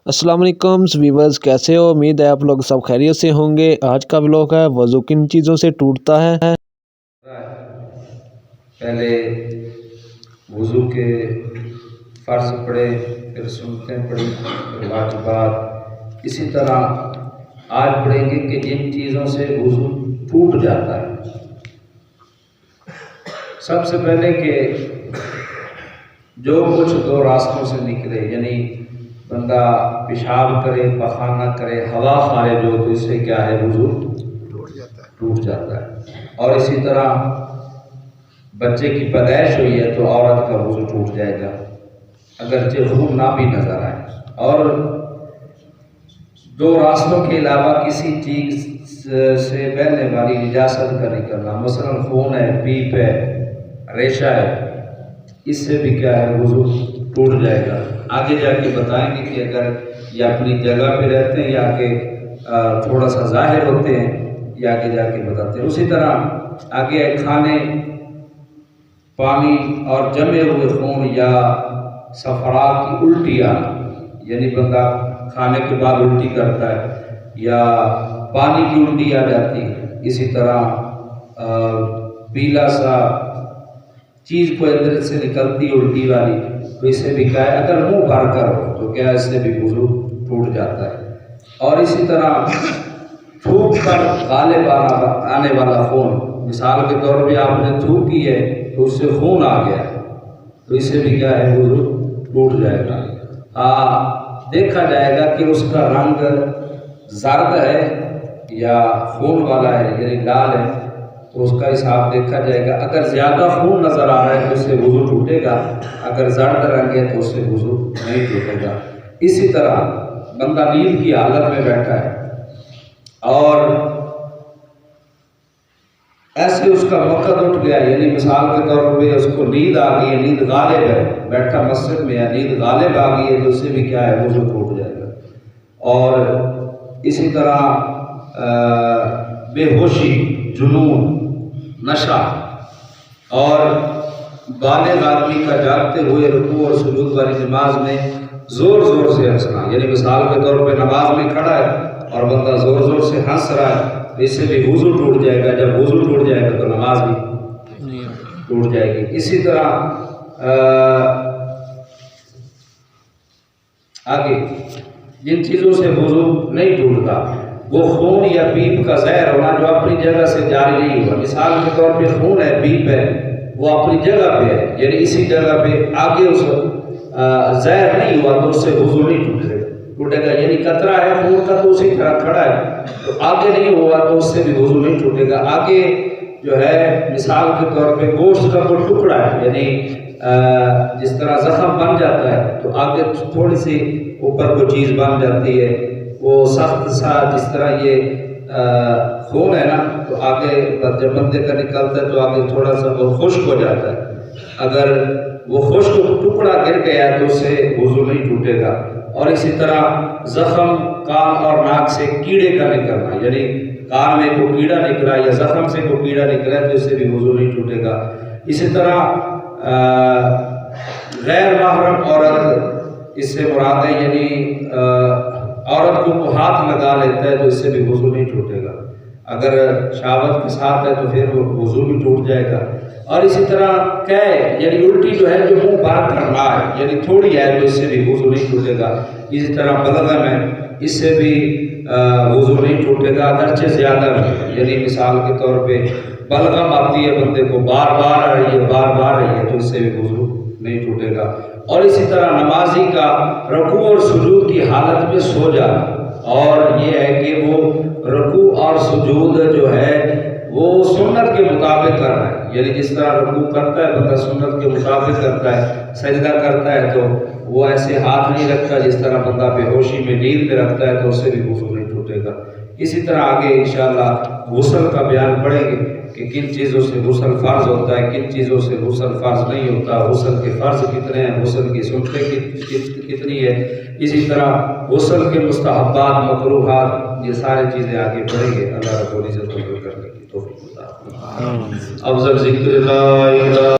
अस्सलाम वालेकुम व्यूवर्स, कैसे हो? उम्मीद है आप लोग सब खैरियत से होंगे। आज का व्लॉग है वज़ू किन चीज़ों से टूटता है। पहले वज़ू के फ़र्ज़ पढ़े, फिर सुन्नतें पढ़ी, फिर वाजिबात। इसी तरह आज पढ़ेंगे कि जिन चीज़ों से वज़ू टूट जाता है। सबसे पहले कि जो कुछ दो रास्तों से निकले, यानी बंदा पेशाब करे, पखाना करे, हवा खारिज हो, तो इससे क्या है, वज़ू टूट जाता है। और इसी तरह बच्चे की पैदाइश हुई है तो औरत का वज़ू टूट जाएगा अगरचे खून ना भी नजर आए। और दो रास्तों के अलावा किसी चीज़ से बहने वाली निजासत का निकलना, मसलन खून है, पीप है, रेशा है, इससे भी क्या है, वज़ू टूट जाएगा। आगे जाके बताएंगे कि अगर ये अपनी जगह पे रहते हैं या कि थोड़ा सा ज़ाहिर होते हैं, ये आगे जाके बताते हैं। उसी तरह आगे खाने, पानी और जमे हुए खून या सफरा की उल्टी आना, यानी बंदा खाने के बाद उल्टी करता है या पानी की उल्टी आ जाती है। इसी तरह पीला सा चीज़ को अंदर से निकलती है उल्टी वाली, तो इससे भी क्या है, अगर मुंह भर कर हो तो क्या, इससे भी वज़ू टूट जाता है। और इसी तरह थूक कर गालिब आने वाला खून, मिसाल के तौर पे आपने थूक की है तो उससे खून आ गया, तो इससे भी क्या है, वज़ू टूट जाएगा। देखा जाएगा कि उसका रंग जर्द है या खून वाला है, यानी लाल है, तो उसका हिसाब देखा जाएगा। अगर ज़्यादा खून नज़र आ रहा है तो उससे वज़ू टूटेगा, अगर जर्द रंग है तो उससे वज़ू नहीं टूटेगा। इसी तरह बंदा नींद की हालत में बैठा है और ऐसे उसका वक़्त उठ गया, यानी मिसाल के तौर पे उसको नींद आ गई है, नींद गालिब है, बैठा मस्जिद में है, नींद गालिब आ गई है, तो उससे भी क्या है, वज़ू टूट जाएगा। और इसी तरह बेहोशी, जुनून, नशा और बालिग़ आदमी का जागते हुए रुकू और सुजूद वाली नमाज में ज़ोर ज़ोर से हंसना, यानी मिसाल के तौर पे नमाज में खड़ा है और बंदा ज़ोर ज़ोर से हंस रहा है, तो इससे भी वज़ू टूट जाएगा। जब वज़ू टूट जाएगा तो नमाज भी टूट जाएगी। इसी तरह आगे जिन चीज़ों से वज़ू नहीं टूटता, वो खून या पीप का ज़हर होना जो अपनी जगह से जारी नहीं हुआ। मिसाल के तौर पे खून है, पीप है, वो अपनी जगह पे है, यानी इसी जगह पे आगे उस ज़हर नहीं हुआ तो उससे वज़ू नहीं टूटेगा। यानी कतरा है खून का तो उसी तरह खड़ा है, तो आगे नहीं हुआ तो उससे भी वज़ू नहीं टूटेगा। आगे जो है, मिसाल के तौर पे गोश्त का कोई टुकड़ा है, यानी जिस तरह ज़ख्म बन जाता है तो आगे थोड़ी सी ऊपर कोई चीज़ बन जाती है, वो सख्त सा, जिस तरह ये खून है ना, तो आगे जब बंदे का निकलता है तो आगे थोड़ा सा वो खुश्क हो जाता है। अगर वो खुश्क टुकड़ा गिर गया तो उससे वज़ू नहीं टूटेगा। और इसी तरह ज़ख्म, कान और नाक से कीड़े का निकलना, यानी कान में कोई कीड़ा निकला या ज़ख्म से कोई कीड़ा निकला तो इससे भी वज़ू नहीं टूटेगा। इसी तरह गैर महरम औरत, इससे मुराद है, यानी औरत को हाथ लगा लेता है तो इससे भी वज़ू नहीं टूटेगा। अगर शहावत के साथ है तो फिर वो वज़ू भी टूट जाएगा। और इसी तरह कै, यानी उल्टी जो है, जो मुंह बार करना है, यानी थोड़ी है, तो इससे भी वज़ू नहीं टूटेगा। इसी तरह बलगम है, इससे भी वज़ू नहीं टूटेगा अगरचे ज़्यादा भी, यानी मिसाल के तौर पे बलगम आती है बंदे को, बार बार आ रही है, बार बार आ रही है, तो इससे भी वज़ू नहीं टूटेगा। और इसी तरह नमाजी का रुकू और सुजूद की हालत में सो जाना, और ये है कि वो रुकू और सुजूद जो है वो सुन्नत के मुताबिक करना है, यानी जिस तरह रुकू करता है बंदा सुन्नत के मुताबिक करता है, सजदा करता है तो वो ऐसे हाथ नहीं रखता जिस तरह बंदा बेहोशी में, नींद में रखता है, तो उससे भी वज़ू नहीं टूटेगा। इसी तरह आगे इंशाअल्लाह गुस्ल का बयान पढ़ेंगे कि किन चीज़ों से गुस्ल फ़र्ज होता है, किन चीज़ों से गुस्ल फ़र्ज नहीं होता, गुस्ल के फ़र्ज कितने हैं, गुस्ल की सुन्नतें कितनी है। इसी तरह गुस्ल के मुस्तहब्बात, मकरूहात, ये सारी चीज़ें आगे पढ़ेंगे। अल्लाह रब्बुल इज़्ज़त करने की तौफ़ीक़ अता फरमाए। अफ़ज़ल ज़िक्र ला इलाहा